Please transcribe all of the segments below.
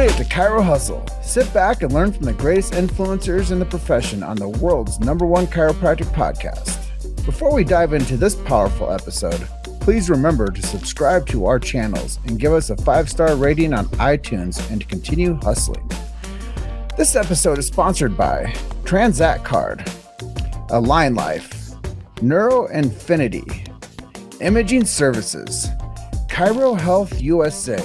made it to Chiro Hustle. Sit back and learn from the greatest influencers in the profession on the world's #1 chiropractic podcast. Before we dive into this powerful episode, please remember to subscribe to our channels and give us a 5-star rating on iTunes and to continue hustling. This episode is sponsored by Transact Card, Align Life, Neuro Infinity, Imaging Services, Chiro Health USA,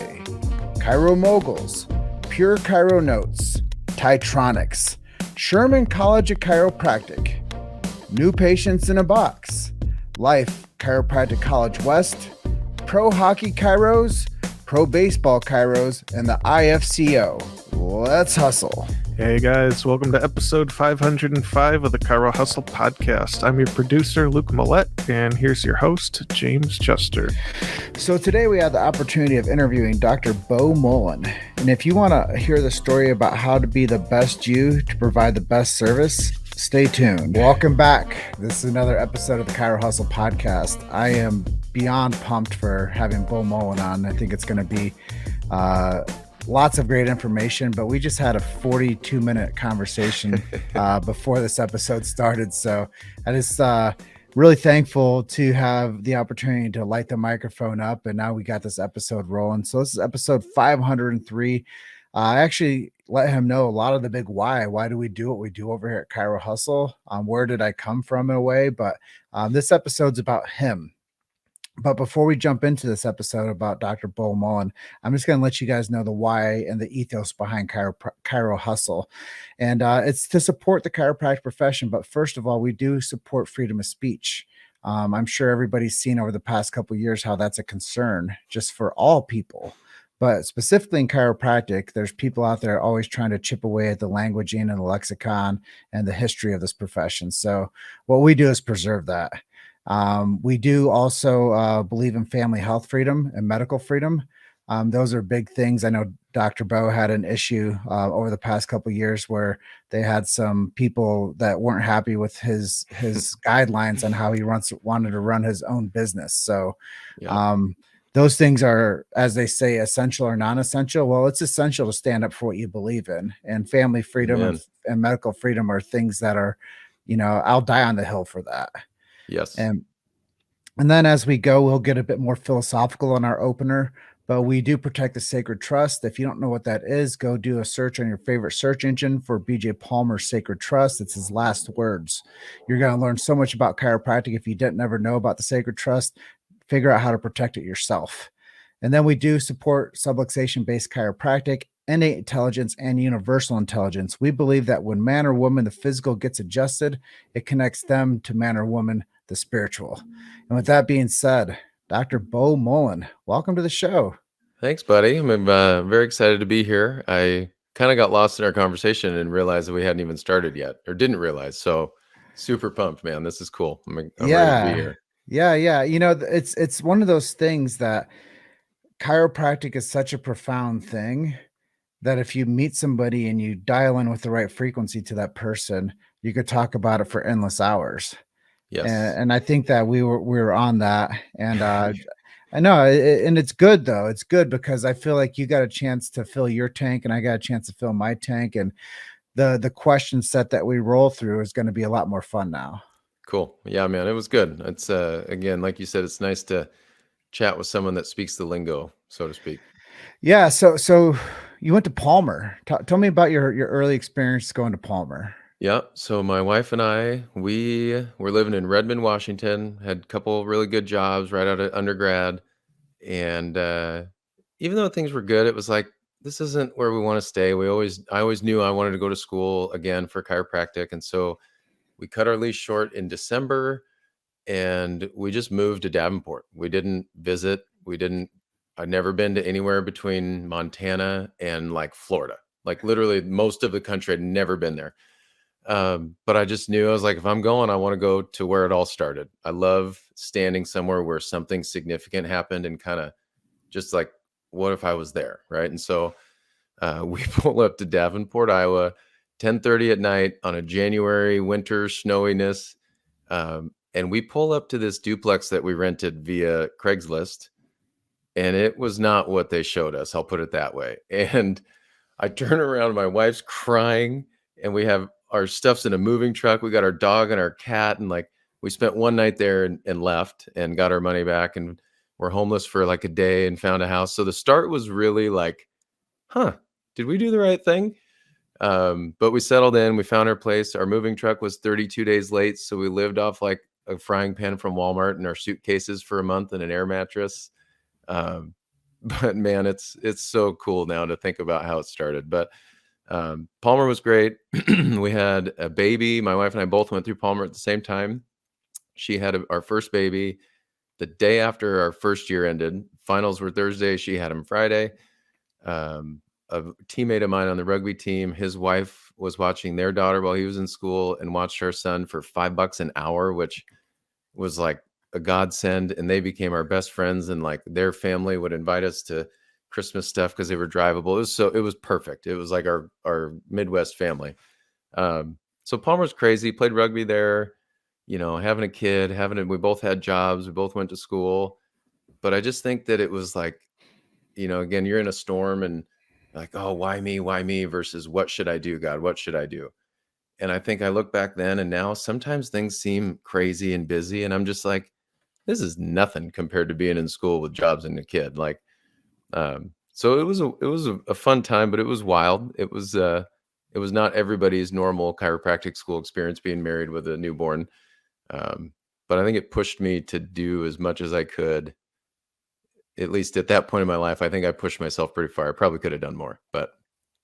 Chiro Moguls, Pure Chiro Notes, Titronics, Sherman College of Chiropractic, New Patients in a Box, Life Chiropractic College West, Pro Hockey Chiros, Pro Baseball Chiros, and the IFCO. Let's hustle. Hey guys, welcome to episode 505 of the Chiro Hustle podcast. I'm your producer, Luke Millette, and here's your host, James Chester. So today we have the opportunity of interviewing Dr. Bo Mullen. And if you want to hear the story about how to be the best you to provide the best service, stay tuned. Welcome back. This is another episode of the Chiro Hustle podcast. I am beyond pumped for having Bo Mullen on. I think it's going to be lots of great information, but we just had a 42-minute conversation before this episode started. So I just really thankful to have the opportunity to light the microphone up, and now we got this episode rolling. So this is episode 503. I actually let him know a lot of the big why. Why do we do what we do over here at Chiro Hustle? Where did I come from in a way? But this episode's about him. But before we jump into this episode about Dr. Bo Mullen, I'm just going to let you guys know the why and the ethos behind Chiro Hustle. And it's to support the chiropractic profession. But first of all, we do support freedom of speech. I'm sure everybody's seen over the past couple of years how that's a concern just for all people. But specifically in chiropractic, there's people out there always trying to chip away at the languaging and the lexicon and the history of this profession. So what we do is preserve that. We do also believe in family health freedom and medical freedom. Those are big things. I know Dr. Bo had an issue over the past couple of years where they had some people that weren't happy with his guidelines on how he wanted to run his own business. So those things are, as they say, essential or non-essential. Well, it's essential to stand up for what you believe in, and family freedom and medical freedom are things that are, I'll die on the hill for that. Yes. And then as we go, we'll get a bit more philosophical on our opener, but we do protect the sacred trust. If you don't know what that is, go do a search on your favorite search engine for BJ Palmer's Sacred Trust. It's his last words. You're going to learn so much about chiropractic. If you didn't ever know about the sacred trust, figure out how to protect it yourself. And then we do support subluxation-based chiropractic, innate intelligence, and universal intelligence. We believe that when man or woman, the physical gets adjusted, it connects them to man or woman, the spiritual. And with that being said, Dr. Bo Mullen, welcome to the show. Thanks, buddy. I'm very excited to be here. I kind of got lost in our conversation and realized that we hadn't even started yet, or didn't realize. So super pumped, man. This is cool. I'm ready to be here. Yeah. It's one of those things that chiropractic is such a profound thing that if you meet somebody and you dial in with the right frequency to that person, you could talk about it for endless hours. Yes. And I think that we were on that. And I know, and it's good though. It's good because I feel like you got a chance to fill your tank and I got a chance to fill my tank. And the question set that we roll through is going to be a lot more fun now. Cool. Yeah, man, it was good. It's again, like you said, it's nice to chat with someone that speaks the lingo, so to speak. Yeah. So you went to Palmer. Tell me about your early experience going to Palmer. Yeah. So my wife and I, we were living in Redmond, Washington, had a couple really good jobs right out of undergrad. And even though things were good, it was like, this isn't where we want to stay. I always knew I wanted to go to school again for chiropractic. And so we cut our lease short in December and we just moved to Davenport. We didn't visit. I'd never been to anywhere between Montana and like Florida, like literally most of the country. I'd never been there. But I just knew, I was like, if I'm going, I want to go to where it all started. I love standing somewhere where something significant happened and kind of just like, what if I was there? Right. And so we pull up to Davenport, Iowa, 10:30 at night on a January winter snowiness. And we pull up to this duplex that we rented via Craigslist. And it was not what they showed us. I'll put it that way. And I turn around, my wife's crying, and we have our stuff's in a moving truck. We got our dog and our cat, and like we spent one night there and left and got our money back, and we're homeless for like a day and found a house. So the start was really like, huh, did we do the right thing? But we settled in, we found our place. Our moving truck was 32 days late, so we lived off like a frying pan from Walmart and our suitcases for a month and an air mattress. Um, but man, it's so cool now to think about how it started. But Palmer was great. We had a baby. My wife and I both went through Palmer at the same time. She had our first baby the day after our first year ended. Finals were Thursday. She had him Friday. A teammate of mine on the rugby team, his wife was watching their daughter while he was in school and watched our son for $5 an hour, which was like a godsend. And they became our best friends. And like their family would invite us to Christmas stuff because they were drivable. It was perfect. It was like our Midwest family. So Palmer's crazy. Played rugby there. Having a kid, we both had jobs. We both went to school. But I just think that it was like, again, you're in a storm and like, oh, why me? Why me? Versus what should I do, God? What should I do? And I think I look back then and now sometimes things seem crazy and busy. And I'm just like, this is nothing compared to being in school with jobs and a kid. Like, so it was a fun time, but it was wild. It was not everybody's normal chiropractic school experience being married with a newborn. But I think it pushed me to do as much as I could. At least at that point in my life, I think I pushed myself pretty far. I probably could have done more, but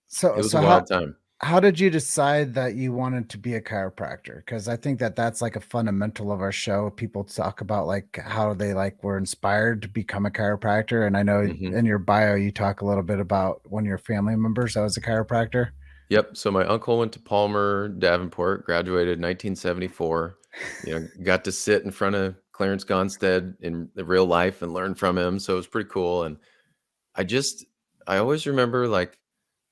So it was a so wild time. how did you decide that you wanted to be a chiropractor? Because I think that that's like a fundamental of our show. People talk about like how they like were inspired to become a chiropractor, and I know Mhm. in your bio you talk a little bit about one of your family members that was a chiropractor. Yep. So my uncle went to Palmer Davenport, graduated in 1974. Got to sit in front of Clarence Gonstead in the real life and learn from him. So it was pretty cool. And I just, I always remember like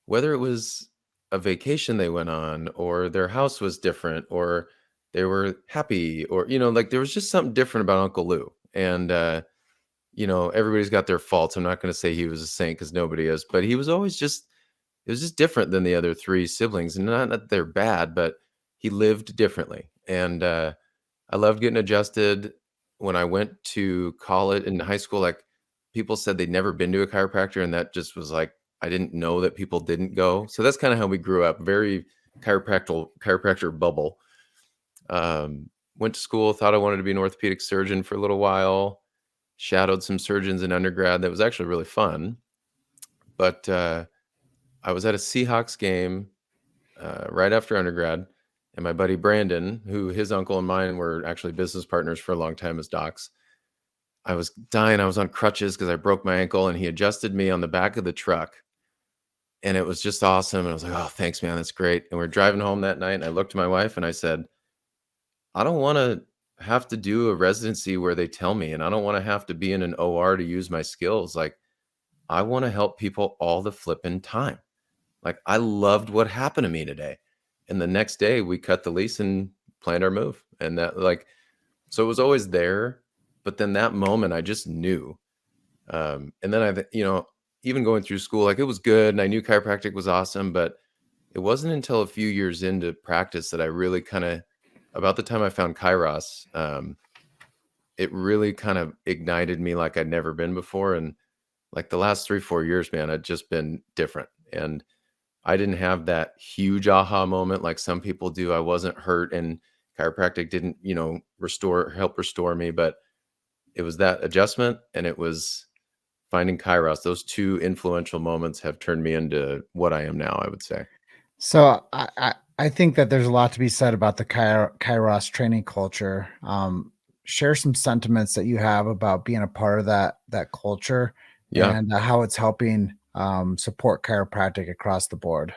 whether it was a vacation they went on or their house was different or they were happy or, like there was just something different about Uncle Lou. And, everybody's got their faults. I'm not going to say he was a saint because nobody is, but he was always just, it was just different than the other three siblings. And not that they're bad, but he lived differently. And I loved getting adjusted. When I went to college in high school, like people said they'd never been to a chiropractor. And that just was like, I didn't know that people didn't go. So that's kind of how we grew up. Very chiropractor bubble. Went to school, thought I wanted to be an orthopedic surgeon for a little while. Shadowed some surgeons in undergrad. That was actually really fun. But I was at a Seahawks game right after undergrad, and my buddy Brandon, who his uncle and mine were actually business partners for a long time as docs. I was dying. I was on crutches because I broke my ankle, and he adjusted me on the back of the truck, and it was just awesome. And I was like, "Oh, thanks, man. That's great." And we're driving home that night, and I looked at my wife and I said, "I don't want to have to do a residency where they tell me, and I don't want to have to be in an OR to use my skills. Like, I want to help people all the flipping time." Like, I loved what happened to me today. And the next day we cut the lease and planned our move. And that like, so it was always there. But then that moment I just knew. And then even going through school, like it was good. And I knew chiropractic was awesome. But it wasn't until a few years into practice that I really kind of, about the time I found Kairos, it really kind of ignited me like I'd never been before. And like the last 3-4 years, man, I'd just been different. And I didn't have that huge aha moment like some people do. I wasn't hurt and chiropractic didn't, help restore me, but it was that adjustment and it was finding Kairos. Those two influential moments have turned me into what I am now, I would say. So I think that there's a lot to be said about the Kairos training culture. Share some sentiments that you have about being a part of that culture Yeah. and how it's helping support chiropractic across the board.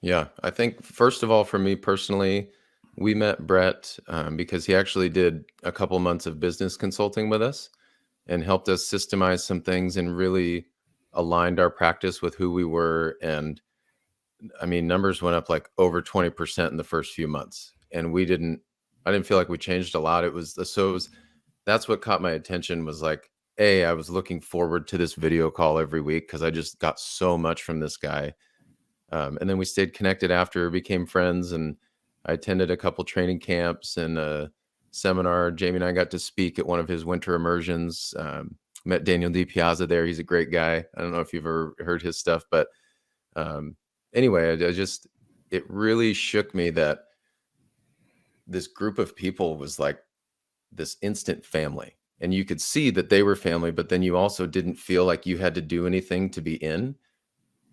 Yeah. I think, first of all, for me personally, we met Brett because he actually did a couple months of business consulting with us and helped us systemize some things and really aligned our practice with who we were. And I mean, numbers went up like over 20% in the first few months. And I didn't feel like we changed a lot. That's what caught my attention was like, I was looking forward to this video call every week because I just got so much from this guy. And then we stayed connected after, became friends, and I attended a couple training camps and a seminar. Jamie and I got to speak at one of his winter immersions. Met Daniel DiPiazza there. He's a great guy. I don't know if you've ever heard his stuff, but anyway, it really shook me that this group of people was like this instant family. And you could see that they were family, but then you also didn't feel like you had to do anything to be in.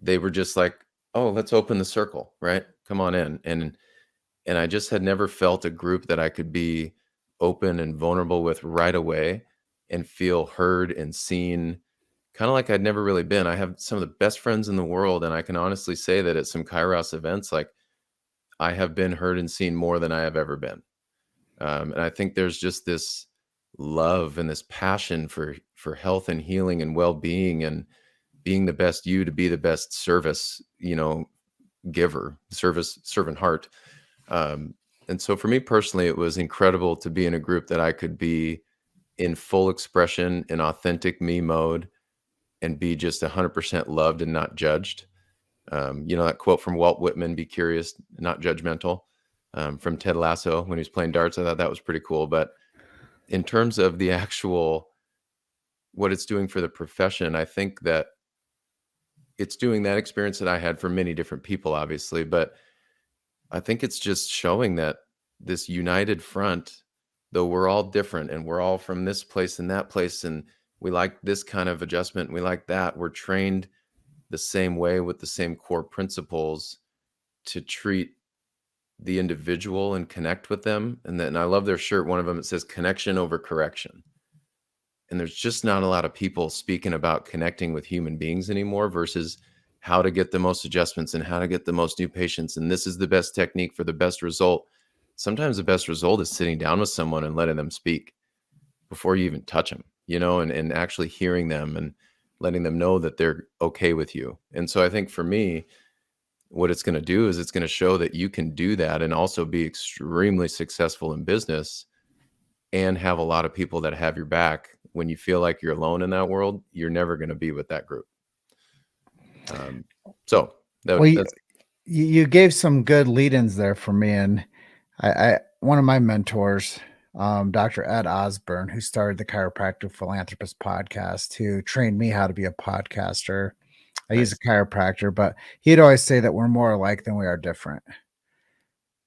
They were just like, oh, let's open the circle, right? Come on in. And I just had never felt a group that I could be open and vulnerable with right away and feel heard and seen, kind of like I'd never really been. I have some of the best friends in the world, and I can honestly say that at some Kairos events, like I have been heard and seen more than I have ever been. And I think there's just this love and this passion for health and healing and well-being and being the best you to be the best service, giver, servant heart. And so for me personally, it was incredible to be in a group that I could be in full expression in authentic me mode and be just 100% loved and not judged. That quote from Walt Whitman, be curious, not judgmental, from Ted Lasso when he was playing darts. I thought that was pretty cool. But in terms of the actual, what it's doing for the profession, I think that it's doing that experience that I had for many different people, obviously, but I think it's just showing that this united front, though we're all different and we're all from this place and that place, and we like this kind of adjustment, and we like that, we're trained the same way with the same core principles to treat the individual and connect with them. And then I love their shirt. One of them, it says connection over correction. And there's just not a lot of people speaking about connecting with human beings anymore versus how to get the most adjustments and how to get the most new patients. And this is the best technique for the best result. Sometimes the best result is sitting down with someone and letting them speak before you even touch them, and actually hearing them and letting them know that they're okay with you. And so I think for me, what it's going to do is it's going to show that you can do that and also be extremely successful in business and have a lot of people that have your back. When you feel like you're alone in that world, you're never going to be with that group. You gave some good lead-ins there for me. And I one of my mentors, Dr. Ed Osborne, who started the Chiropractic Philanthropist podcast, who trained me how to be a podcaster. He's a chiropractor, but he'd always say that we're more alike than we are different.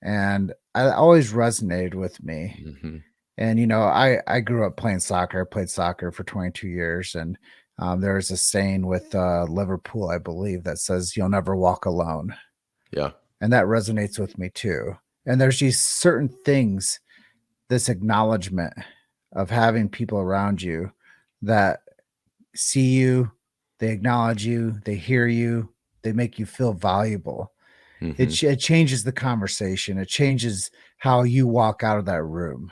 And I always resonated with me. Mm-hmm. And, I grew up playing soccer. I played soccer for 22 years. And there's a saying with Liverpool, I believe, that says, you'll never walk alone. Yeah. And that resonates with me too. And there's these certain things, this acknowledgement of having people around you that see you, they acknowledge you, they hear you, they make you feel valuable. Mm-hmm. It changes the conversation. It changes how you walk out of that room.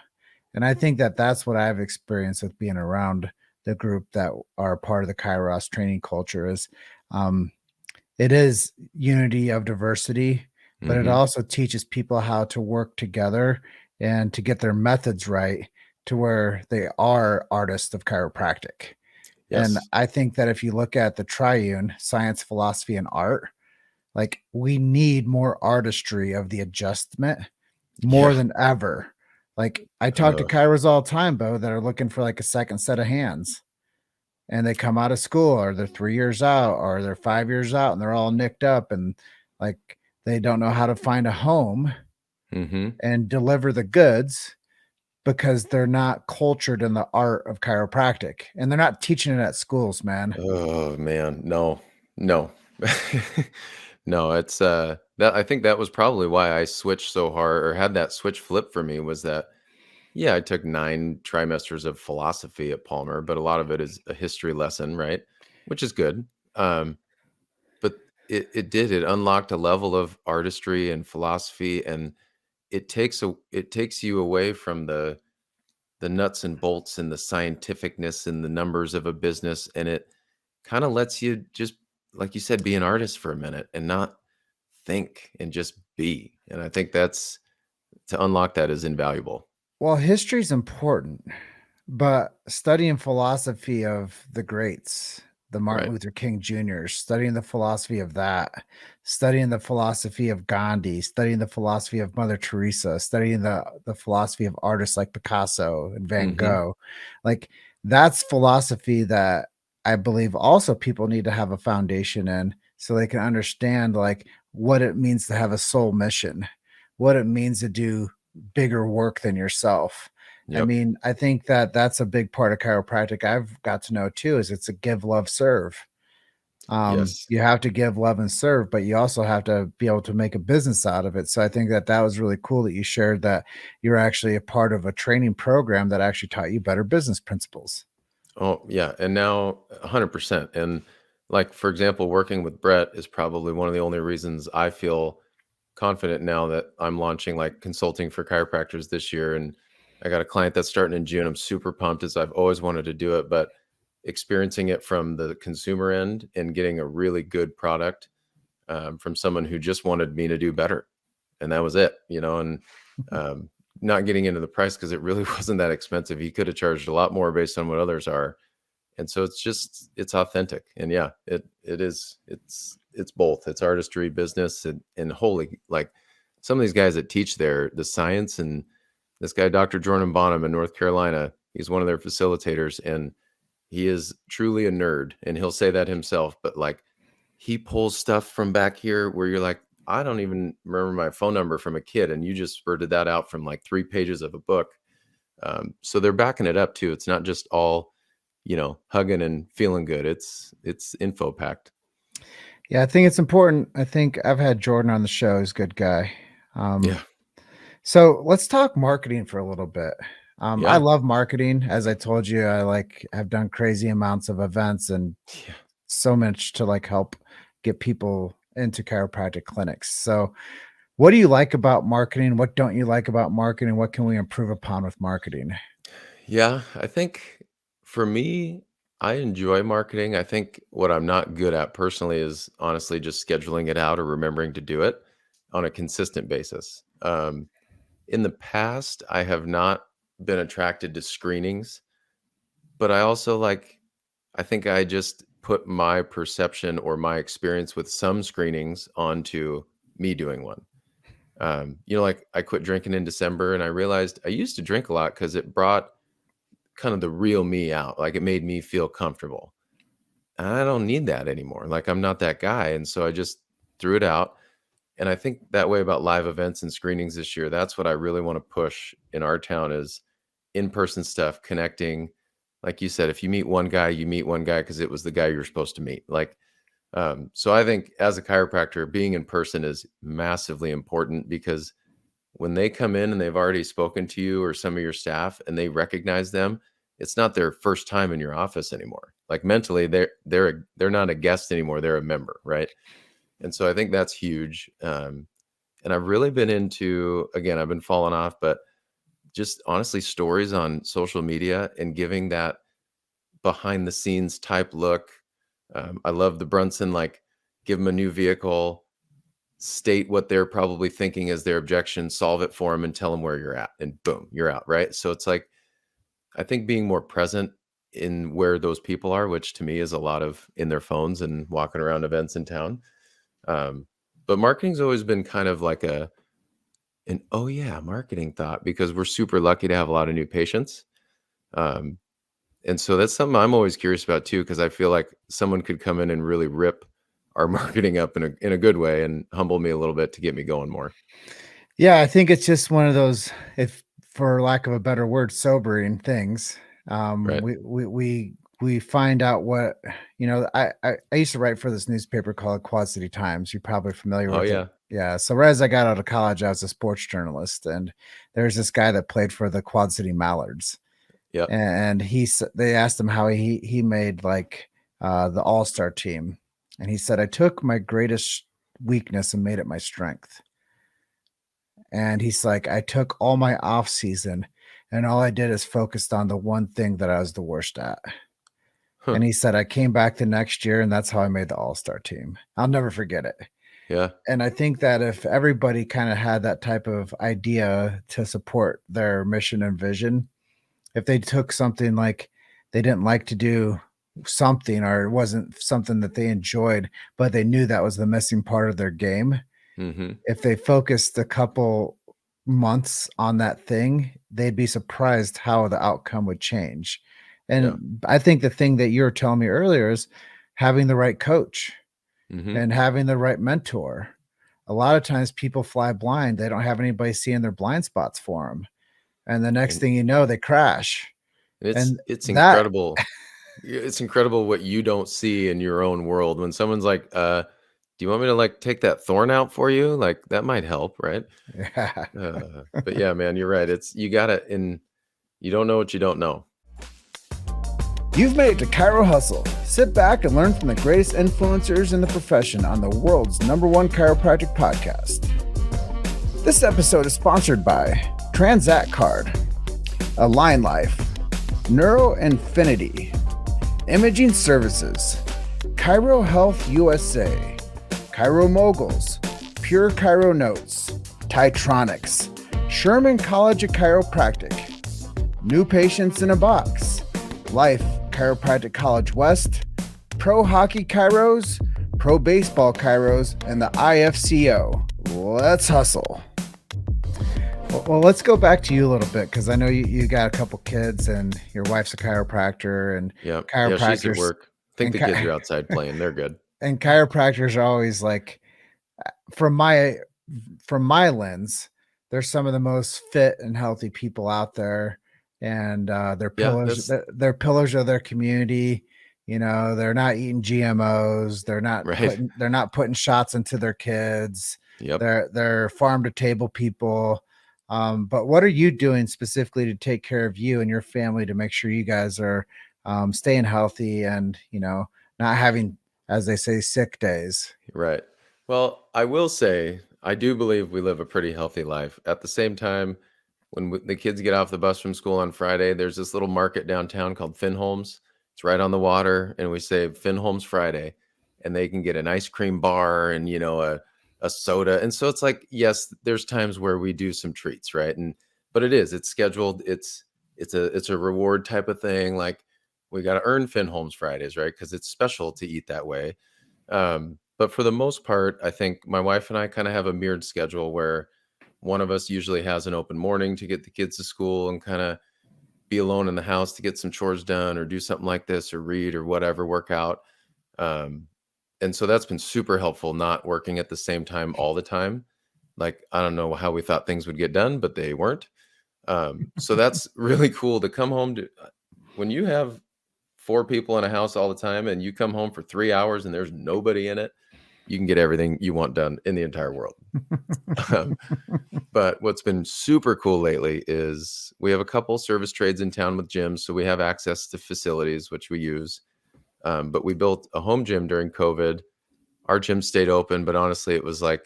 And I think that that's what I've experienced with being around the group that are part of the Kairos training culture is it is unity of diversity, but Mm-hmm. it also teaches people how to work together and to get their methods right to where they are artists of chiropractic. Yes. And I think that if you look at the triune, science, philosophy, and art, like we need more artistry of the adjustment more than ever. Like I talk to chiros all the time, Bo, that are looking for like a second set of hands. And they come out of school or they're 3 years out or they're 5 years out and they're all nicked up and like they don't know how to find a home and deliver the goods because they're not cultured in the art of chiropractic and they're not teaching it at schools, man. Oh man, no. No, it's that I think that was probably why I switched so hard or had that switch flip for me was that I took 9 trimesters of philosophy at Palmer, but a lot of it is a history lesson, right? Which is good. But it unlocked a level of artistry and philosophy, and it takes you away from the nuts and bolts and the scientificness and the numbers of a business, and it kind of lets you just, like you said, be an artist for a minute and not think and just be. And I think that's to unlock that is invaluable. Well, history is important, but studying philosophy of the greats the Martin Right. Luther King Jr., studying the philosophy of that, studying the philosophy of Gandhi, studying the philosophy of Mother Teresa, studying the philosophy of artists like Picasso and Van Mhm. Gogh. Like that's philosophy that I believe also people need to have a foundation in so they can understand like what it means to have a soul mission, what it means to do bigger work than yourself. I Yep. mean, I think that that's a big part of chiropractic I've got to know too is it's a give, love, serve. Yes. You have to give, love, and serve, but you also have to be able to make a business out of it. So I think that that was really cool that you shared that you're actually a part of a training program that actually taught you better business principles. Oh, yeah, and now 100%. And like for example, working with Brett is probably one of the only reasons I feel confident now that I'm launching like consulting for chiropractors this year. And I got a client that's starting in June. I'm super pumped as I've always wanted to do it, but experiencing it from the consumer end and getting a really good product from someone who just wanted me to do better. And that was it, and um, not getting into the price because it really wasn't that expensive. He could have charged a lot more based on what others are. And so it's authentic. And yeah, it's both. It's artistry, business, and holy, like some of these guys that teach there, the science, and this guy, Dr. Jordan Bonham in North Carolina, he's one of their facilitators, and he is truly a nerd, and he'll say that himself, but like he pulls stuff from back here where you're like, I don't even remember my phone number from a kid, and you just spurted that out from like 3 pages of a book. So they're backing it up too. It's not just all, hugging and feeling good. It's info packed. Yeah, I think it's important. I think I've had Jordan on the show. He's a good guy. Yeah. So let's talk marketing for a little bit. I Yeah. love marketing. As I told you, I like have done crazy amounts of events and Yeah. so much to like help get people into chiropractic clinics. So what do you like about marketing? What don't you like about marketing? What can we improve upon with marketing? Yeah. I think for me, I enjoy marketing. I think what I'm not good at personally is honestly just scheduling it out or remembering to do it on a consistent basis. In the past, I have not been attracted to screenings, but I also I think I just put my perception or my experience with some screenings onto me doing one. Like I quit drinking in December and I realized I used to drink a lot because it brought kind of the real me out. Like it made me feel comfortable. And I don't need that anymore. Like I'm not that guy. And so I just threw it out. And I think that way about live events and screenings this year. That's what I really want to push in our town is in-person stuff, connecting. Like you said, if you meet one guy, you meet one guy because it was the guy you're supposed to meet. So I think as a chiropractor, being in person is massively important because when they come in and they've already spoken to you or some of your staff and they recognize them, it's not their first time in your office anymore. Like mentally, they're not a guest anymore; they're a member, right? And so I think that's huge. And I've really been into, again, I've been falling off, but just honestly stories on social media and giving that behind the scenes type look. I love the Brunson, like give them a new vehicle, state what they're probably thinking is their objection, solve it for them and tell them where you're at and boom, you're out. Right. So it's like, I think being more present in where those people are, which to me is a lot of in their phones and walking around events in town. Um, but marketing's always been kind of like an oh yeah, marketing thought because we're super lucky to have a lot of new patients. Um, and so that's something I'm always curious about too, because I feel like someone could come in and really rip our marketing up in a good way and humble me a little bit to get me going more. Yeah, I think it's just one of those, if for lack of a better word, sobering things. Right. We find out what I used to write for this newspaper called Quad City Times. You're probably familiar Oh with it. yeah. Yeah. So right as I got out of college, I was a sports journalist, and there's this guy that played for the Quad City Mallards, Yep. and they asked him how he made like the All Star team, and he said, "I took my greatest weakness and made it my strength." And he's like, I took all my off season and all I did is focused on the one thing that I was the worst at. Huh. And he said, I came back the next year and that's how I made the all-star team. I'll never forget it. Yeah. And I think that if everybody kind of had that type of idea to support their mission and vision, if they took something like they didn't like to do something, or it wasn't something that they enjoyed, but they knew that was the missing part of their game. Mm-hmm. If they focused a couple months on that thing, they'd be surprised how the outcome would change. Yeah. And I think the thing that you were telling me earlier is having the right coach Mm-hmm. and having the right mentor. A lot of times people fly blind. They don't have anybody seeing their blind spots for them. And the next And thing you know, they crash. it's And it's that incredible. It's incredible what you don't see in your own world when someone's like, do you want me to like take that thorn out for you? Like that might help, right? yeah. But yeah, man, you're right. It's you gotta and you don't know what you don't know. You've made it to Chiro Hustle. Sit back and learn from the greatest influencers in the profession on the world's #1 chiropractic podcast. This episode is sponsored by Transact Card, Align Life, Neuro Infinity, Imaging Services, Chiro Health USA, Chiro Moguls, Pure Chiro Notes, Titronics, Sherman College of Chiropractic, New Patients in a Box, Life Chiropractic College West, Pro Hockey Chiros, Pro Baseball Chiros, and the IFCO. Let's hustle. Well, let's go back to you a little bit, because I know you got a couple kids and your wife's a chiropractor, and Yeah. Yeah, she's at chiropractors work. I think and the kids are outside playing. They're good. and chiropractors are always like, from my lens, they're some of the most fit and healthy people out there, and they're Yeah, pillars. that's They're pillars of their community. You know, they're not eating GMOs. right. They're not putting shots into their kids. Yep. They're farm to table people. But what are you doing specifically to take care of you and your family to make sure you guys are staying healthy and, not having, as they say, sick days? Right. Well, I will say, I do believe we live a pretty healthy life. At the same time, when the kids get off the bus from school on Friday, there's this little market downtown called Finholmes. It's right on the water, and we say Finholmes Friday, and they can get an ice cream bar and a soda. And so it's like, yes, there's times where we do some treats, right? And but it's scheduled. It's a reward type of thing. Like we got to earn Finholmes Fridays, right? Because it's special to eat that way. But for the most part, I think my wife and I kind of have a mirrored schedule where one of us usually has an open morning to get the kids to school and kind of be alone in the house to get some chores done or do something like this or read or whatever, work out. Um, and so that's been super helpful, not working at the same time all the time. Like, I don't know how we thought things would get done, but they weren't. So that's really cool to come home to when you have four people in a house all the time and you come home for 3 hours and there's nobody in it, you can get everything you want done in the entire world. Um, but what's been super cool lately is we have a couple service trades in town with gyms, so we have access to facilities, which we use. But we built a home gym during COVID. Our gym stayed open, but honestly, it was like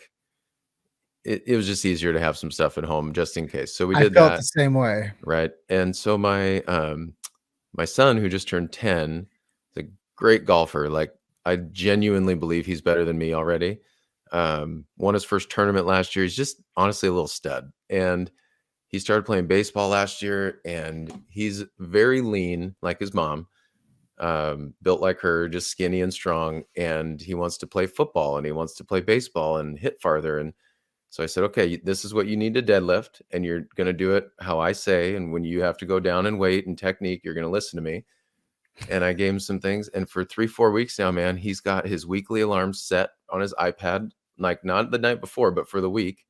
it was just easier to have some stuff at home just in case. So we I did felt the that, same way. right? And so my son, who just turned 10, is a great golfer. Like I genuinely believe he's better than me already. Won his first tournament last year. He's just honestly a little stud. And he started playing baseball last year, and he's very lean, like his mom, built like her, just skinny and strong. And he wants to play football and he wants to play baseball and hit farther. And so I said, okay, this is what you need to deadlift, and you're going to do it how I say. And when you have to go down and weight and technique, you're going to listen to me. And I gave him some things. And for 3-4 weeks now, man, he's got his weekly alarms set on his iPad, like not the night before, but for the week.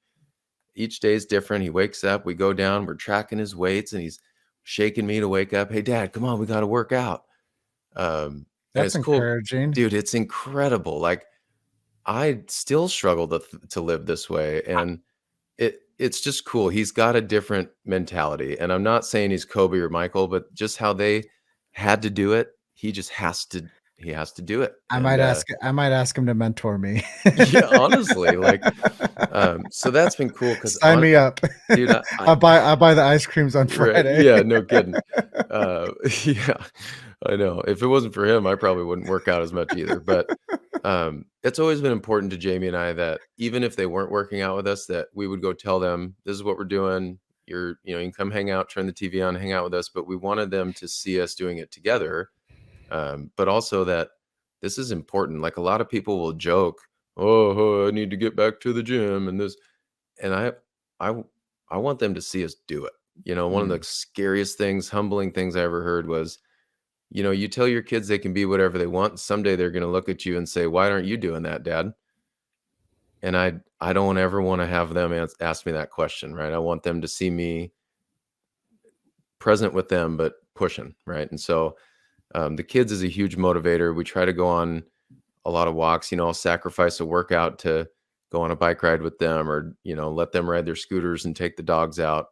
Each day is different. He wakes up, we go down, we're tracking his weights, and he's shaking me to wake up. Hey, Dad, come on, we got to work out. And That's it's cool, encouraging. dude. It's incredible. Like I still struggle to live this way, and it's just cool. He's got a different mentality, and I'm not saying he's Kobe or Michael, but just how they had to do it, he has to do it. I And might ask him to mentor me. yeah, honestly, like so that's been cool because Sign me up. dude, I buy the ice creams on right, Friday. yeah, no kidding. Yeah, I know. If it wasn't for him, I probably wouldn't work out as much either. But it's always been important to Jamie and I that even if they weren't working out with us, that we would go tell them, this is what we're doing. You can come hang out, turn the TV on, hang out with us. But we wanted them to see us doing it together. but also that this is important. Like, a lot of people will joke, "Oh, I need to get back to the gym," and this, and I, I want them to see us do it. One of the scariest things, humbling things I ever heard was, you tell your kids they can be whatever they want. Someday they're going to look at you and say, "Why aren't you doing that, Dad?" And I don't ever want to have them ask me that question, right? I want them to see me present with them, but pushing, right? And so the kids is a huge motivator. We try to go on a lot of walks. I'll sacrifice a workout to go on a bike ride with them, or let them ride their scooters and take the dogs out.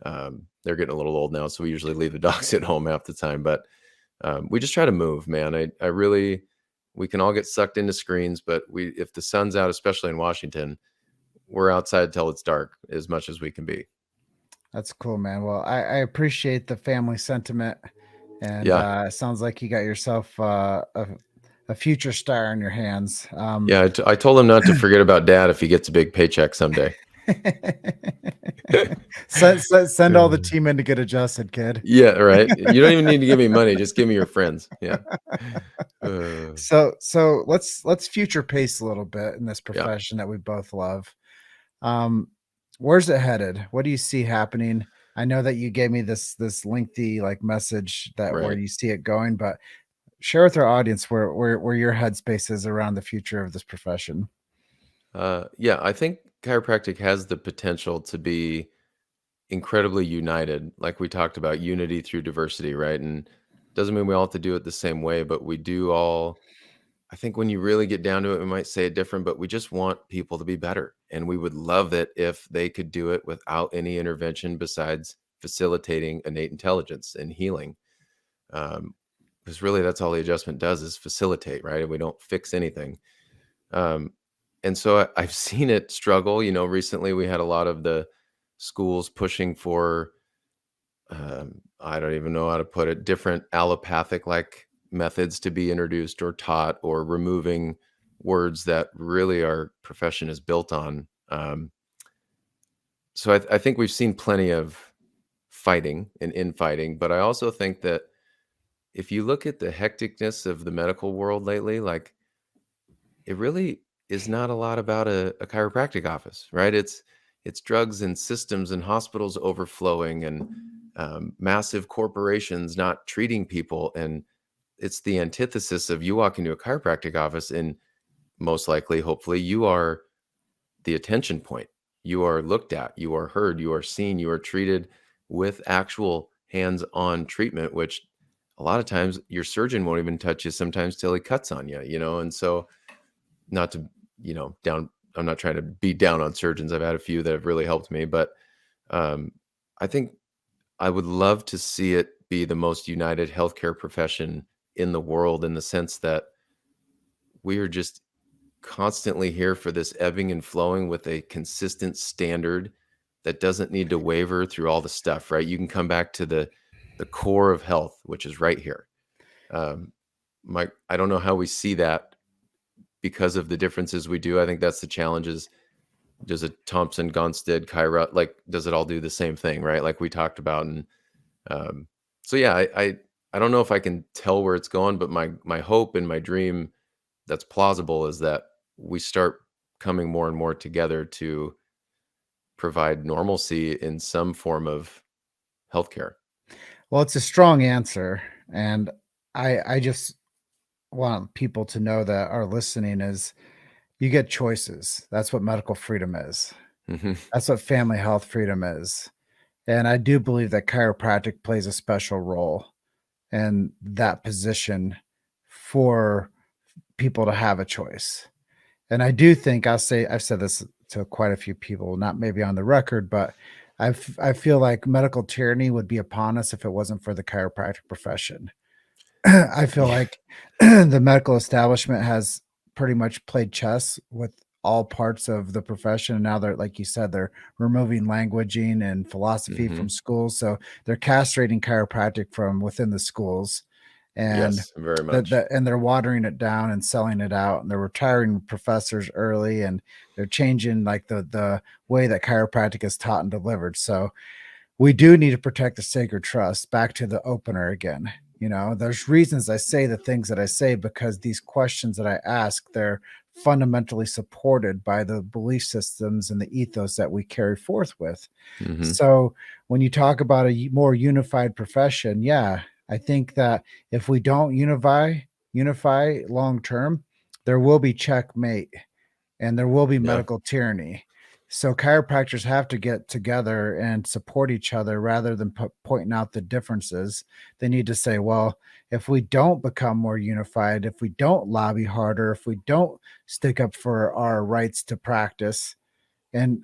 They're getting a little old now, so we usually leave the dogs at home half the time. But we just try to move, man. I really, we can all get sucked into screens, but if the sun's out, especially in Washington, we're outside till it's dark as much as we can be. That's cool, man. Well, I appreciate the family sentiment, and Yeah. it sounds like you got yourself a future star in your hands. Yeah, I told him not to forget about Dad if he gets a big paycheck someday. Send all the team in to get adjusted, kid. Yeah, right. You don't even need to give me money. Just give me your friends. Yeah. So let's future pace a little bit in this profession that we both love. Where's it headed? What do you see happening? I know that you gave me this lengthy message that where you see it going, but share with our audience where your headspace is around the future of this profession. Yeah, I think chiropractic has the potential to be incredibly united, like we talked about, unity through diversity, right? And doesn't mean we all have to do it the same way, but we do all. I think when you really get down to it, we might say it different, but we just want people to be better. And we would love it if they could do it without any intervention besides facilitating innate intelligence and healing. Because really that's all the adjustment does is facilitate, right? And we don't fix anything. And so I've seen it struggle. Recently we had a lot of the schools pushing for, I don't even know how to put it, different allopathic methods to be introduced or taught, or removing words that really our profession is built on. So I think we've seen plenty of fighting and infighting, but I also think that if you look at the hecticness of the medical world lately, it really is not a lot about a chiropractic office, right? It's drugs and systems and hospitals overflowing, and massive corporations not treating people. And it's the antithesis of you walk into a chiropractic office, and most likely, hopefully, you are the attention point. You are looked at, you are heard, you are seen, you are treated with actual hands-on treatment, which a lot of times your surgeon won't even touch you sometimes till he cuts on you, And so, not to, I'm not trying to be down on surgeons. I've had a few that have really helped me, but I think I would love to see it be the most united healthcare profession in the world, in the sense that we are just constantly here for this ebbing and flowing with a consistent standard that doesn't need to waver through all the stuff, right? You can come back to the core of health, which is right here. I don't know how we see that because of the differences we do. I think that's the challenge is, does a Thompson, Gonstead, Chiro, does it all do the same thing, right? Like we talked about. And so, yeah, I don't know if I can tell where it's going, but my hope and my dream that's plausible is that we start coming more and more together to provide normalcy in some form of healthcare. Well, it's a strong answer, and I just want people to know that are listening is you get choices. That's what medical freedom is. Mm-hmm. That's what family health freedom is. And I do believe that chiropractic plays a special role in that position for people to have a choice. And I do think I've said this to quite a few people, not maybe on the record, but I feel like medical tyranny would be upon us if it wasn't for the chiropractic profession. I feel like the medical establishment has pretty much played chess with all parts of the profession. And now they're, like you said, they're removing languaging and philosophy from schools. So they're castrating chiropractic from within the schools. And yes, very much. And they're watering it down and selling it out, and they're retiring professors early, and they're changing the way that chiropractic is taught and delivered. So we do need to protect the sacred trust. Back to the opener again. There's reasons I say the things that I say because these questions that I ask, they're fundamentally supported by the belief systems and the ethos that we carry forth with. Hmm. So when you talk about a more unified profession, yeah, I think that if we don't unify long term, there will be checkmate and there will be Yeah. medical tyranny. So chiropractors have to get together and support each other rather than pointing out the differences. They need to say, well, if we don't become more unified, if we don't lobby harder, if we don't stick up for our rights to practice, and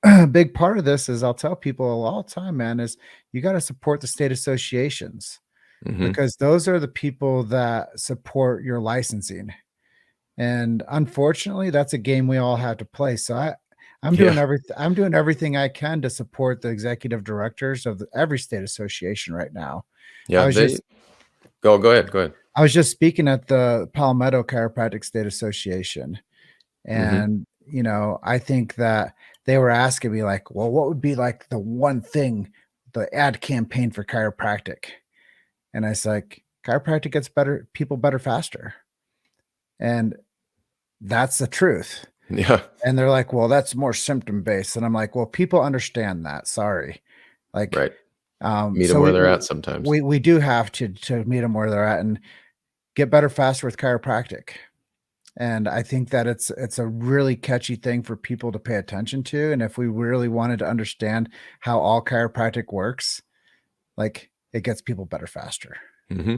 a big part of this is I'll tell people all the time, man, is you got to support the state associations Hmm. because those are the people that support your licensing. And unfortunately, that's a game we all have to play. So Yeah. I'm doing everything I can to support the executive directors of every state association right now. I Yeah. was just Go ahead. Go ahead. I was just speaking at the Palmetto Chiropractic State Association, Hmm. and I think that they were asking me like, well, what would be like the one thing, the ad campaign for chiropractic? And I was like, chiropractic gets better people better faster. And that's the truth. Yeah. And they're like, "Well, that's more symptom based." And I'm like, "Well, people understand that. Sorry." Like, Right. Meet them so where they're at sometimes. we do have to meet them where they're at and get better faster with chiropractic. And I think that it's a really catchy thing for people to pay attention to. And if we really wanted to understand how all chiropractic works, like it gets people better faster. Hmm.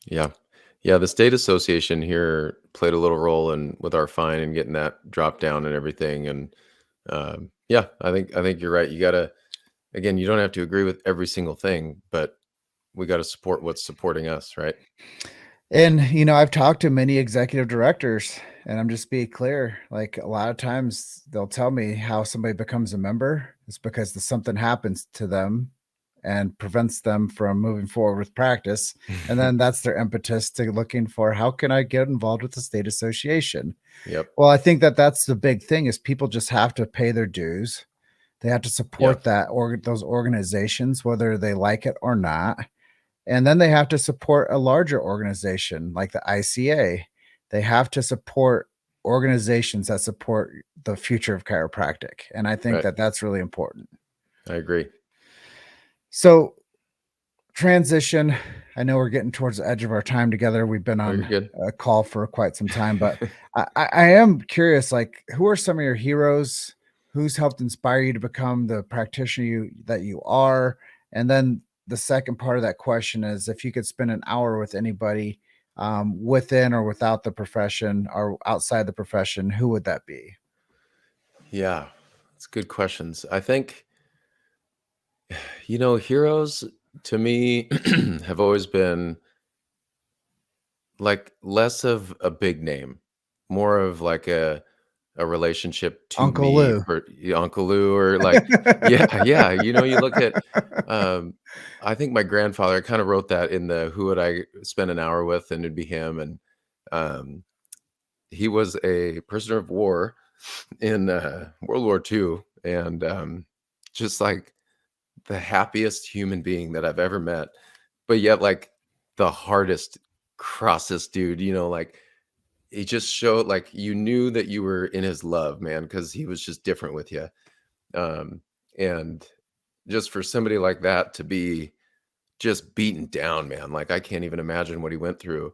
Yeah. Yeah. The state association here played a little role in with our fine and getting that dropped down and everything. And yeah, I think you're right. You gotta again, you don't have to agree with every single thing, but we got to support what's supporting us, right? And I've talked to many executive directors, and I'm just being clear. Like a lot of times, they'll tell me how somebody becomes a member. It's because something happens to them and prevents them from moving forward with practice, and then that's their impetus to looking for how can I get involved with the state association. Yep. Well, I think that that's the big thing is people just have to pay their dues. They have to Yeah. support that or those organizations, whether they like it or not, and then they have to support a larger organization like the ICA. They have to support organizations that support the future of chiropractic. And I think Right. that that's really important. I agree. So, transition. I know we're getting towards the edge of our time together. We've been Oh, you're on good. a call for quite some time, but I am curious, like, who are some of your heroes? Who's helped inspire you to become the practitioner that you are? And then the second part of that question is if you could spend an hour with anybody within or without the profession or outside the profession, who would that be? Yeah. It's good questions. I think, heroes to me have always been like less of a big name, more of like a relationship to Uncle me Lou. for Uncle Lou or like, yeah, yeah. You look at, um, I think my grandfather kind of wrote that in the who would I spend an hour with, and it'd be him. And um, he was a prisoner of war in World War II, and just like the happiest human being that I've ever met, but yet like the hardest, crossest dude. Like he just showed like you knew that you were in his love, man, because he was just different with you. Um, and just for somebody like that to be just beaten down, man, like I can't even imagine what he went through.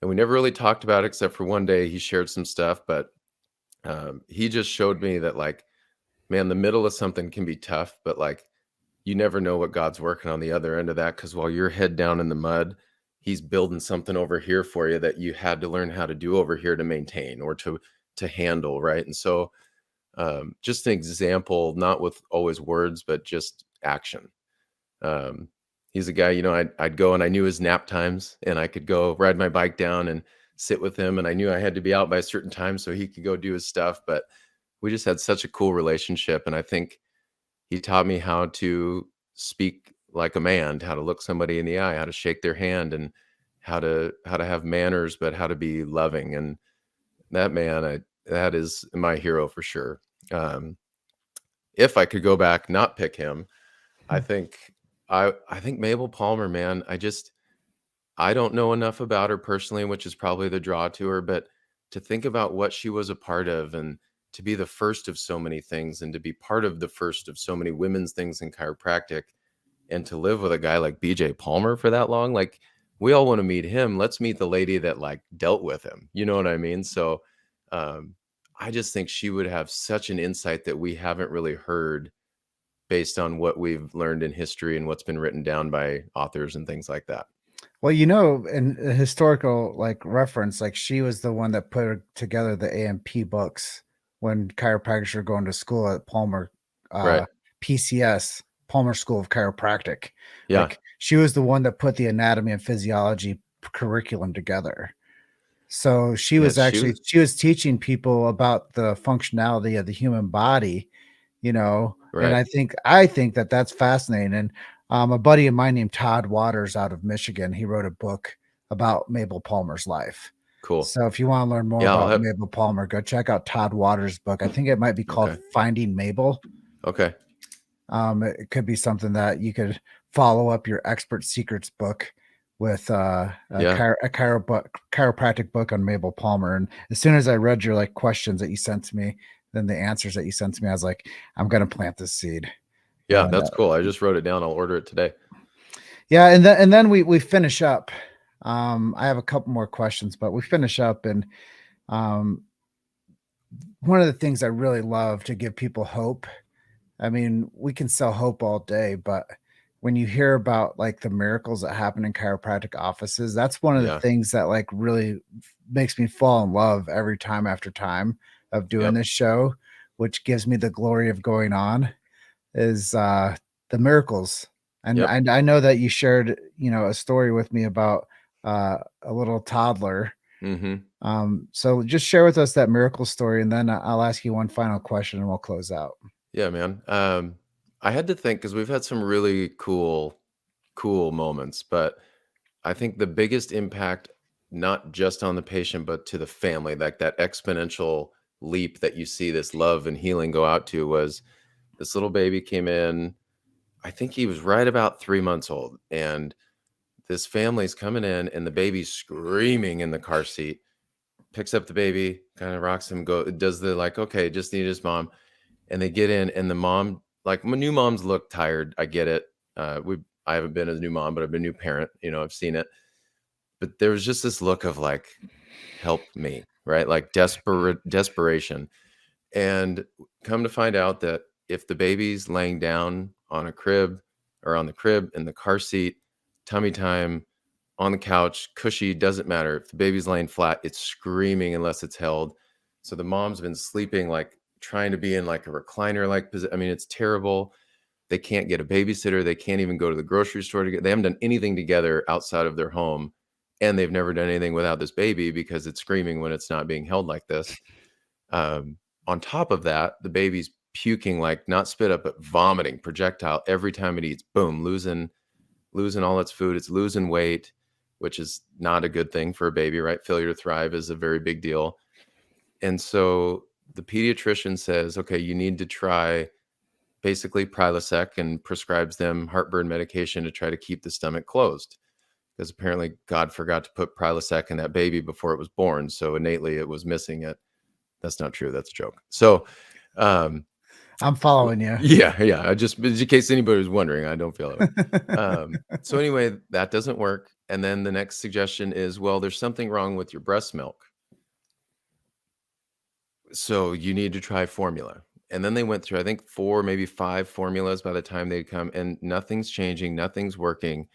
And we never really talked about it except for one day he shared some stuff, but he just showed me that like, man, the middle of something can be tough, but like you never know what God's working on the other end of that. Because while you're head down in the mud, he's building something over here for you that you had to learn how to do over here to maintain or to handle, right? And so just an example, not with always words, but just action. um, he's a guy, I'd go and I knew his nap times, and I could go ride my bike down and sit with him, and I knew I had to be out by a certain time so he could go do his stuff. But we just had such a cool relationship, and I think he taught me how to speak like a man, how to look somebody in the eye, how to shake their hand, and how to have manners, but how to be loving. And that man, that is my hero for sure. Um, if I could go back, not pick him, I think I think Mabel Palmer, man, I don't know enough about her personally, which is probably the draw to her, but to think about what she was a part of and to be the first of so many things and to be part of the first of so many women's things in chiropractic and to live with a guy like BJ Palmer for that long, like we all want to meet him. Let's meet the lady that like dealt with him. You know what I mean? So um, I just think she would have such an insight that we haven't really heard based on what we've learned in history and what's been written down by authors and things like that. Well, in a historical like reference, like she was the one that put together the AMP books when chiropractors were going to school at Palmer, Right. PCS, Palmer School of Chiropractic. Yeah. Like she was the one that put the anatomy and physiology curriculum together. So she Yeah. was actually she was teaching people about the functionality of the human body, and Right. I think that that's fascinating. And a buddy of mine named Todd Waters out of Michigan, he wrote a book about Mabel Palmer's life. Cool. So if you want to learn more Yeah. I'll about have. Mabel Palmer, go check out Todd Waters' book. I think it might be called Okay. Finding Mabel. Okay. It could be something that you could follow up your Expert Secrets book with Yeah. chiropractic book on Mabel Palmer. And as soon as I read your like questions that you sent to me, then the answers that you sent to me, I was like, I'm gonna plant this seed. Yeah. And That's cool. I just wrote it down. I'll order it today. yeah, and then we finish up. I have a couple more questions, but we finish up, and um, one of the things I really love to give people hope. I mean, we can sell hope all day, but when you hear about like the miracles that happen in chiropractic offices, that's one of the Yeah. things that like really makes me fall in love every time after time of doing Yep. this show, which gives me the glory of going on is the miracles. And Yep. I know that you shared, a story with me about a little toddler. Mm-hmm. So just share with us that miracle story, and then I'll ask you one final question and we'll close out. Yeah, man. I had to think because we've had some really cool moments, but I think the biggest impact, not just on the patient, but to the family, like that exponential leap that you see this love and healing go out to was this little baby came in. I think he was right about 3 months old. And this family's coming in and the baby's screaming in the car seat, picks up the baby, kind of rocks him, does the like, okay, just need his mom. And they get in and the mom, like my new moms look tired. I get it. I haven't been a new mom, but I've been a new parent, I've seen it. But there was just this look of like, help me, right? Like desperation. And come to find out that if the baby's laying down on a crib or on the crib in the car seat, tummy time, on the couch, cushy, doesn't matter. If the baby's laying flat, it's screaming unless it's held. So the mom's been sleeping, like trying to be in like a recliner like position. I mean, it's terrible. They can't get a babysitter. They can't even go to the grocery store they haven't done anything together outside of their home. And they've never done anything without this baby because it's screaming when it's not being held like this. On top of that, the baby's puking, like not spit up, but vomiting projectile every time it eats. Boom, losing all its food. It's losing weight, which is not a good thing for a baby, right? Failure to thrive is a very big deal. And so the pediatrician says, okay, you need to try basically Prilosec and prescribes them heartburn medication to try to keep the stomach closed. Because apparently God forgot to put Prilosec in that baby before it was born. So innately it was missing it. That's not true. That's a joke. So, I'm following you. yeah. I just, in case anybody was wondering, I don't feel that way. So anyway, that doesn't work. And then the next suggestion is, well, there's something wrong with your breast milk. So you need to try formula. And then they went through, I think 4, maybe 5 formulas by the time they'd come, and nothing's changing, nothing's working.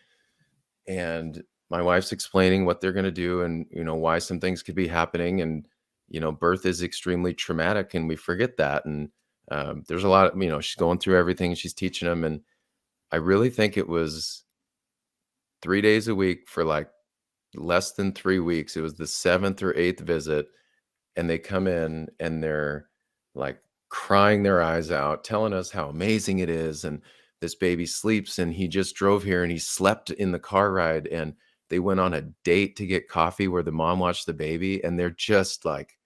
And my wife's explaining what they're going to do and, why some things could be happening. And, birth is extremely traumatic and we forget that. And there's a lot of, she's going through everything. She's teaching them. And I really think it was 3 days a week for like less than 3 weeks. It was the 7th or 8th visit. And they come in and they're like crying their eyes out, telling us how amazing it is. And this baby sleeps and he just drove here and he slept in the car ride. And they went on a date to get coffee where the mom watched the baby. And they're just like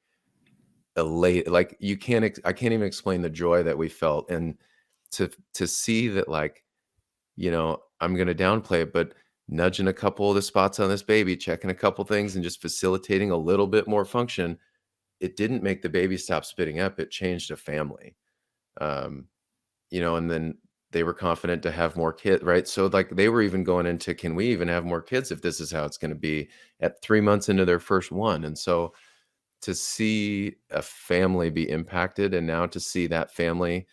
elated. Like I can't even explain the joy that we felt. And to see that like I'm going to downplay it, but nudging a couple of the spots on this baby, checking a couple things and just facilitating a little bit more function, it didn't make the baby stop spitting up. It changed a family. Um, and then they were confident to have more kids, right? So like they were even going into, can we even have more kids if this is how it's going to be at 3 months into their first one? And so to see a family be impacted, and now to see that family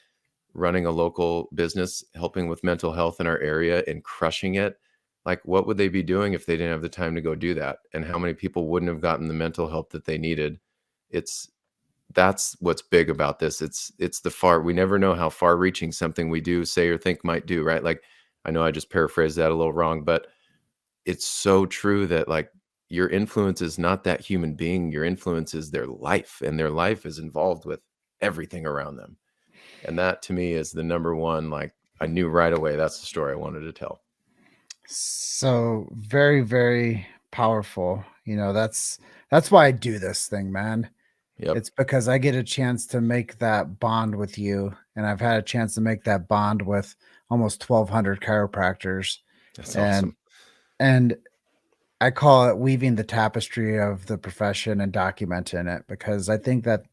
running a local business, helping with mental health in our area and crushing it, like what would they be doing if they didn't have the time to go do that? And how many people wouldn't have gotten the mental help that they needed? That's what's big about this. We never know how far reaching something we do, say, or think might do, right? Like, I know I just paraphrased that a little wrong, but it's so true that like your influence is not that human being. Your influence is their life, and their life is involved with everything around them. And that to me is the number one, like I knew right away, that's the story I wanted to tell. So very, very powerful. That's why I do this thing, man. Yep. It's because I get a chance to make that bond with you. And I've had a chance to make that bond with almost 1,200 chiropractors. That's awesome. And I call it weaving the tapestry of the profession and documenting it, because I think that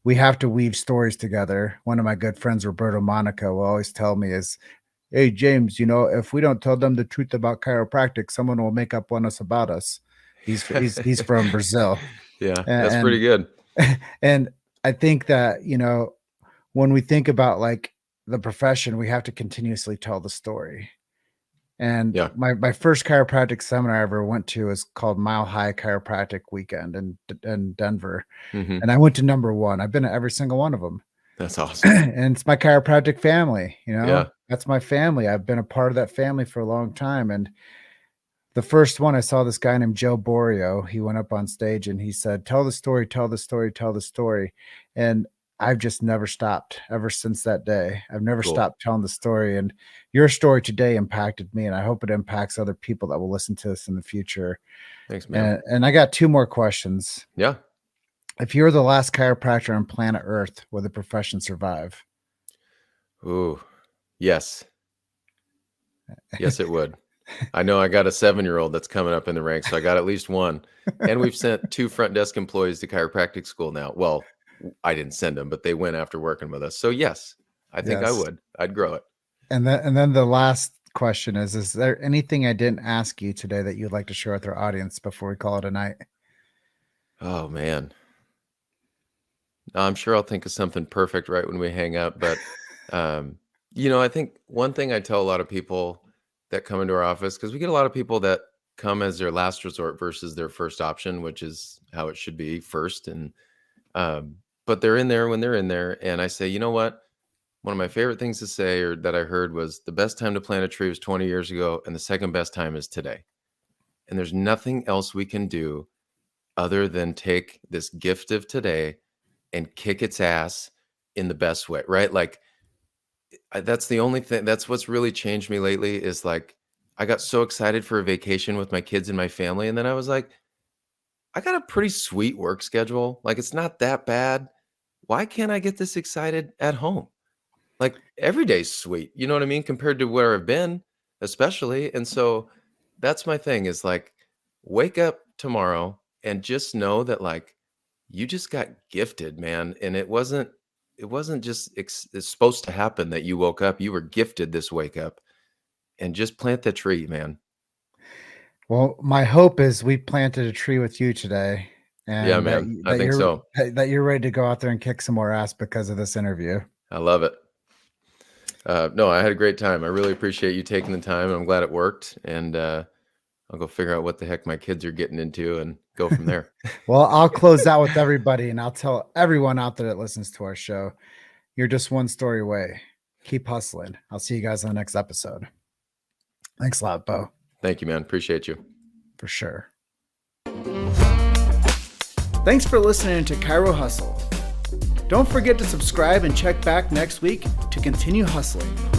we have to weave stories together. One of my good friends, Roberto Monaco, will always tell me is, hey, James, if we don't tell them the truth about chiropractic, someone will make up on us about us. He's from Brazil. Yeah, that's pretty good. And I think that, when we think about like the profession, we have to continuously tell the story. And yeah. my first chiropractic seminar I ever went to is called Mile High Chiropractic Weekend in Denver. Mm-hmm. And I went to number one. I've been to every single one of them. That's awesome. And it's my chiropractic family, Yeah. That's my family. I've been a part of that family for a long time. And the first one, I saw this guy named Joe Borio. He went up on stage and he said, tell the story, tell the story, tell the story. And I've just never stopped ever since that day. I've never stopped telling the story. And your story today impacted me, and I hope it impacts other people that will listen to this in the future. Thanks, man. And I got 2 more questions. Yeah. If you were the last chiropractor on planet Earth, would the profession survive? Ooh, yes. Yes, it would. I know I got a 7-year-old that's coming up in the ranks, so I got at least one. And we've sent 2 front desk employees to chiropractic school now. Well, I didn't send them, but they went after working with us. So yes, I think I would. I'd grow it. And then the last question is there anything I didn't ask you today that you'd like to share with our audience before we call it a night? Oh, man. I'm sure I'll think of something perfect right when we hang up. But, I think one thing I tell a lot of people that come into our office, because we get a lot of people that come as their last resort versus their first option, which is how it should be first. And, but they're in there when they're in there. And I say, you know what? One of my favorite things to say, or that I heard, was the best time to plant a tree was 20 years ago. And the second best time is today. And there's nothing else we can do other than take this gift of today and kick its ass in the best way, right? Like, that's the only thing. That's what's really changed me lately, is like, I got so excited for a vacation with my kids and my family. And then I was like, I got a pretty sweet work schedule. Like, it's not that bad. Why can't I get this excited at home? Like, every day's sweet. You know what I mean? Compared to where I've been, especially. And so that's my thing, is like, wake up tomorrow and just know that like, you just got gifted, man. And it wasn't just it's supposed to happen that you woke up. You were gifted this wake up, and just plant the tree, man. Well, my hope is we planted a tree with you today. And yeah, man. I think so. That you're ready to go out there and kick some more ass because of this interview. I love it. No, I had a great time. I really appreciate you taking the time. I'm glad it worked. And I'll go figure out what the heck my kids are getting into and go from there. Well, I'll close out with everybody, and I'll tell everyone out there that listens to our show, you're just one story away. Keep hustling. I'll see you guys on the next episode. Thanks a lot, Bo. Thank you, man. Appreciate you. For sure. Thanks for listening to Chiro Hustle. Don't forget to subscribe and check back next week to continue hustling.